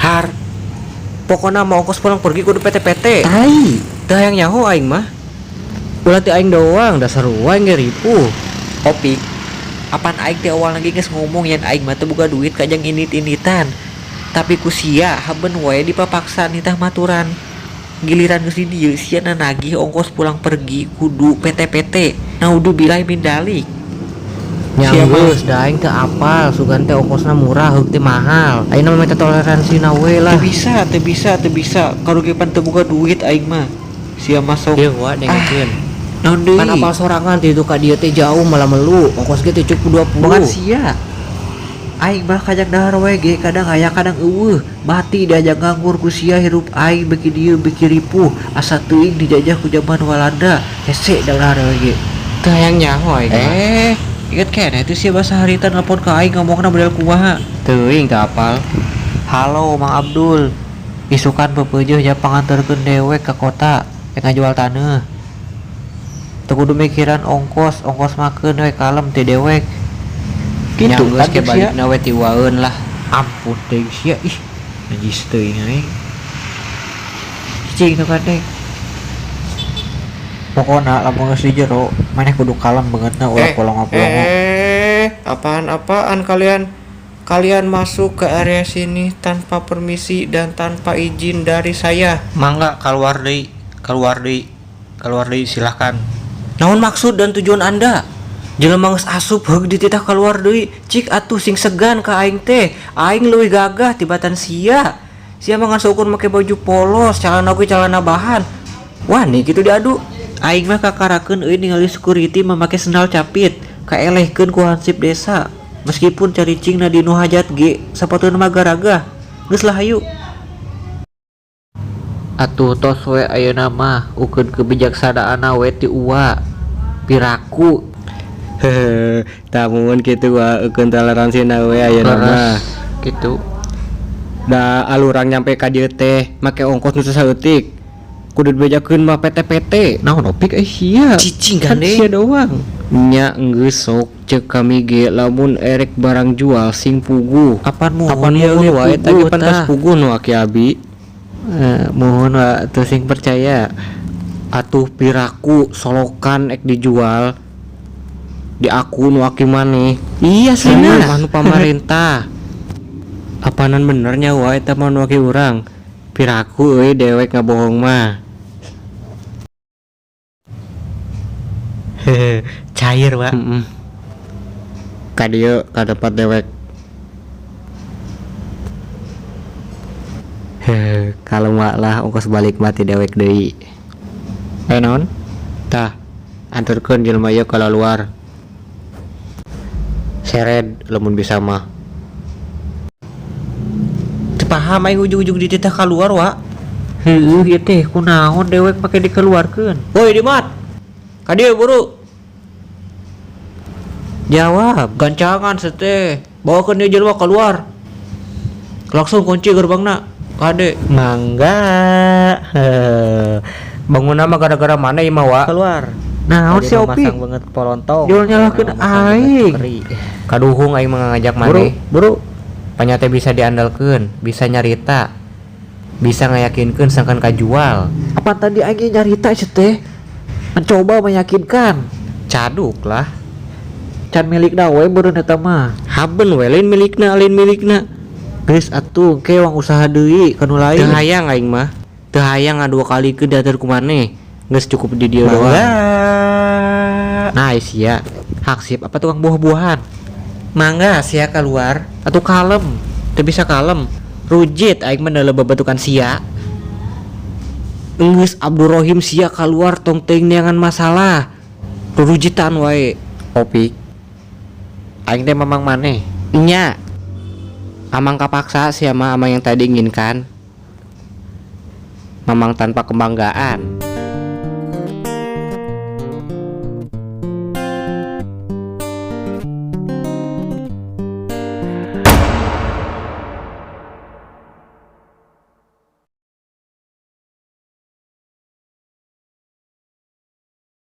Har, pokoknya mau ongkos pulang pergi kudu PT-PT. Tai, Dah yang nyaho aing mah. ulah ti aing doang, dasar aing ge ripuh. Opik, apaan aing teh awal lagi geus ngomong yang aing mah teu boga duit kajang init-initan. Tapi ku sia haben wae dipapaksa nitah maturan. Giliran geus di dieu sia nagih ongkos pulang pergi kudu PT-PT. Naudzubillah min dalik. Nyanggeus da aing teu apal, sugan teh ongkosna murah, heuk teh mahal. Ayeuna mah minta toleransi we lah. Teu bisa. Karugipan teu boga duit aing mah. Sia masuk. Deung wa dengekeun. Naon deui? Kan apal sorangan ti itu ka dieu teh jauh malah melu. Ongkos ge teh cukup 20. Bukan sia. Aing mah kajang dahar wae ge kadang aya kadang eueuh. Mati diajak nganggur ku sia hirup aing beki dieu beki ripuh. Asa teuing dijajah ku zaman Walanda. Hese dahar wae ge. Teu hayang nyaho aing. Ingat keneh itu sia bahasa harita nelpon ka aing ngomongna model kumaha. Teuing teu apal. Halo Mang Abdul. Isukan pepeujeuh ja panganterkeun dewek ka kota yang ngajual taneuh. Teu kudu mikiran ongkos makeun we kalem teh dewek. Gitu Nyanggeus kan ke sia. balikna we ti waeun lah. Ampun teh sia ih. Najis teuing aing. Cicing teu kadek. Pokona lamun geus di jero, maneh kudu kalem bangetna ulah polong-polong. Apaan kalian? Kalian masuk ke area sini tanpa permisi dan tanpa izin dari saya. Mangga keluar deui silahkan. Naon maksud dan tujuan Anda? Jelema geus asup heug dititah keluar deui. Cik atuh sing segan ka aing teh. Aing leuwih gagah tibatan sia. Sia mah ngasukun make baju polos, calana ge calana bahan. Wani kitu diadu. Aing mah kakarakeun euy ningali security memake sendal capit, kaelehkeun ku hansip desa. Meskipun caricingna di nu hajat ge, sapatuna mah garagah. Geus lah hayu. Atuh tos we ayeuna mah ukeun kebijaksanaanna we ti uwa. Piraku. Heeh, tamun kitu wa eukeun toleransi we ayeuna mah. Gitu. Da alurang nyampe ka dieu teh make ongkos nu saeutik. Kudu dibejakeun mah PT-PT. Naon opik sia. Cicing kan sia doang. Nya geus sok ceuk kami ge lamun erek barang jual sing puguh. Apaan Apaan ieu wae teh puguh pantas tah. puguh nu aki abi. Mohon wa teu sing percaya. Atuh piraku solokan ek dijual di aku nu aki maneh. Iya Sana sana. mah nu pamarentah. Apaanan benernya wae teh mah nu aki urang. Piraku euy dewek ngabohong mah. Hehe, cair wa. Ka dieu ka tempat dewek. Kalau mak lah ongkos balik mati dewek deui. Naon? Tah, anturkeun jelema ieu ka luar. Sered lamun bisa mah. Teu paham aing ujug-ujug dititah keluar wa. Heuh ieu teh kunaon dewek make dikeluarkeun. Woi Dimat. Ka dieu buru. Jawab, gancangan seteh. Bawakeun ieu jelema keluar. Langsung kunci gerbangna. Kade. Mangga. Bangunna mah gara-gara mana ieu mah wa? Keluar. Naon si Opi? Masang banget polontong. Jual nyalahkeun aing. Kaduhung aing mah ngajak maneh. Buru. Panyate bisa diandalkeun, bisa nyarita. Bisa ngayakinkeun sangkan kajual. Apa tadi aing nyarita teh? Mencoba meyakinkan. Caduk lah. Can milikna we beureun eta mah. Haben we lain milikna. Geus atuh ke wang usaha deui kanu lain. Teu hayang aing mah. Teu hayang ngadua kalikeun diatur ku maneh. Geus cukup di dieu doang. Nice ya. Haksip apa tukang buah-buahan? Mangga sia keluar. Atuh kalem. Teu bisa kalem. Rujit aing mah neuleuh babatukan sia. Geus Abdurrahim sia keluar tong teuing neangan masalah. Rujutan wae. Opik. Aing teh mamang maneh. Nya. Amang kapaksa sia mah amang yang tadi inginkan. Mamang tanpa kebanggaan.